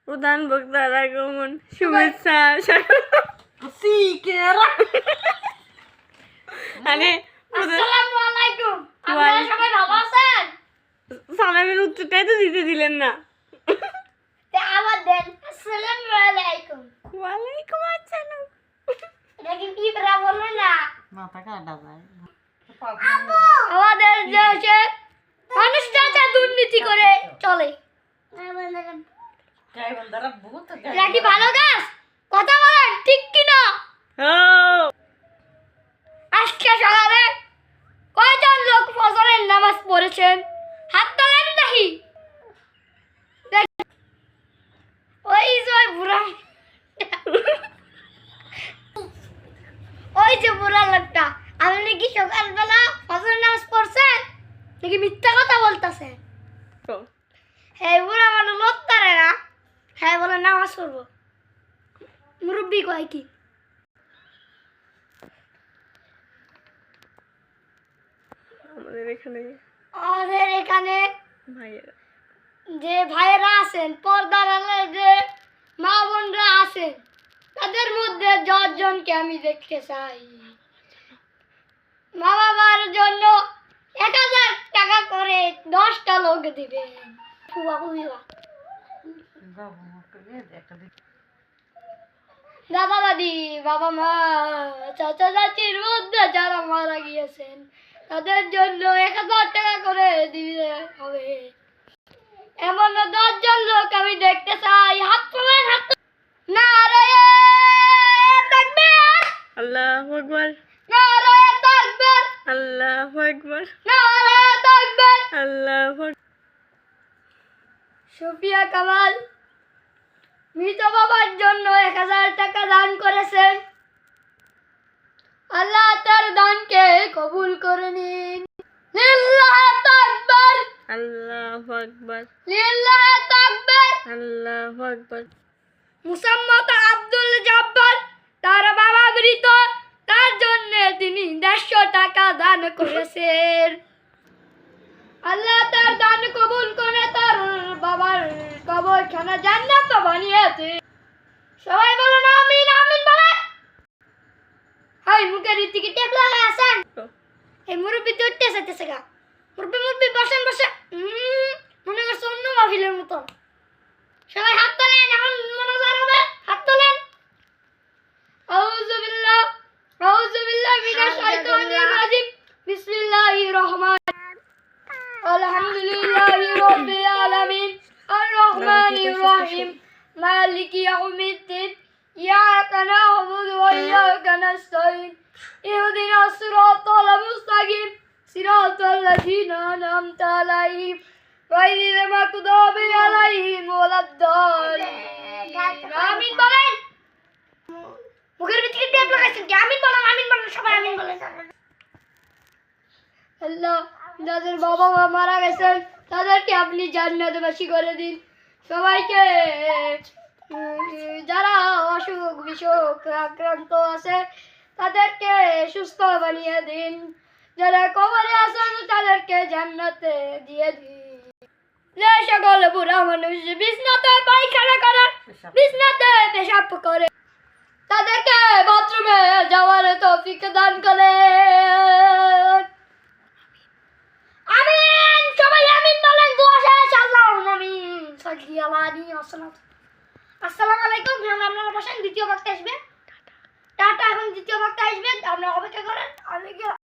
প্রধান বক্তার আগমন শুভেচ্ছা মানে আসসালামু আলাইকুম আপনারা সবাই ভালো আছেন? সালামের উত্তরটাই তো দিতে দিলেন না। আবার দেন আসসালামু আলাইকুম। ওয়ালাইকুম আসসালাম। এটা কি বলা বললেন না? মাথা কাটা যায়। আমাদের দেশে মানুষটা যা দুর্নীতি করে চলে। এটা কি ভালো কাজ? কথা বলেন ঠিক কি না? আজকে সকালে কয়জন লোক ফজরের নামাজ পড়েছেন? হাত তোলেন দেখি। ওই যে বুড়া ওই যে বুড়া লোকটা, আপনি নাকি সকালবেলা ফজরের নামাজ পড়ছেন নাকি মিথ্যা কথা বলতেছেন? হ্যাঁ বুড়া মানুষ লড়তারে না, হ্যাঁ বলে নামাজ পড়বো। মুরব্বী কয় কি? আমাদের এখানে ভাইয়েরা যে ভাইয়েরা আছেন, পর্দার আড়ালে যে মা বোনরা আছেন, তাদের মধ্যে 10 জনকে আমি দেখতে চাই। মা বাবার জন্য 1000 টাকা করে 10টা লোক দিবেন। ফুয়া ফুয়া দাদা দাদি, বাবা মা, চাচা চাচির মধ্যে যারা মারা গিয়েছেন তাদের জন্য 1000 টাকা করে দিতে হবে। এমন 10 জন লোক আমি দেখতে চাই। হাত তোলেন, হাত নারায়ে তাকবীর, আল্লাহু আকবার, নারায়ে তাকবীর, আল্লাহু আকবার, নারায়ে তাকবীর। আল্লাহু আকবার। সুফিয়া কামাল মৃত বাবার জন্য 1000 টাকা দান করেছেন। আল্লাহ তার দানকে কবুল করে নিন। লিল্লাহি তাকবীর, আল্লাহু আকবার, লিল্লাহি তাকবীর। আল্লাহু আকবার। মুসাম্মদ আব্দুল জব্বার, তার বাবা মৃত, তার জন্য তিনি 150 টাকা দান করেছেন। আল্লাহ তার দান কবুল করে তার বাবার কবরখানা জান্নাত বানিয়েছে। সবাই বলেন আমিন, আমিন বলেন। হাই মুখের দিকে টেপ লাগায় আছেন। এই মুরব্বি তো উঠতেছে গা। মুরব্বি বসেন বসেন। মনে করছে অন্য মাহফিলের মতন। সবাই হাত তোলেন, এখন মনোযোগ হবে। হাত তোলেন। আউযু বিল্লাহি মিনাশ শাইতানির রাজিম। বিসমিল্লাহির রহমানির আলহামদুলিল্লাহি রাব্বিল আলামিন আর রহমানির রহিম মালিকি ইয়াউমিদ্দিন ইয়াকা না'বুদু ওয়া ইয়াকা নাস্তাঈন ইহদিনাস সিরাতাল মুস্তাকিম সিরাতাল লাযিনা আন'আমতা আলাইহিম গায়রিল মাগদুবি আলাইহিম ওয়ালাদ-দাল্লিন। আমিন বলেন। মুখের ভিতরে টেপ লাগাইছেন কি? আমিন বলেন, আমিন বলেন, সবাই আমিন বলেন। আল্লাহ যাদের বাবা মা মারা গেছেন তাদেরকে আপনি জান্নাতবাসী করে দিন। সবাইকে যারা অসুখ বিসুখ আক্রান্ত আছে তাদেরকে সুস্থ বানিয়ে দিন। যারা কবরে আছেন তাদেরকে জান্নাতে দিয়ে দিন। যে সকল বুড়া মানুষ বিছনাতে পায়খানা করে, বিছনাতে পেশাব করে, তাদেরকে বাথরুমে যাওয়ার তৌফিক দান করেন। আমিন, সবাই আমিন বলেন। দোয়া শেষ। আল্লাহুম্মা আমিন। সাল্লাল্লাহু আলাইহি ওয়াসাল্লাম। আসসালামু আলাইকুম। আপনারা বসেন, দ্বিতীয় বক্তা আসবে। টাটা। এখন দ্বিতীয় বক্তা আসবে।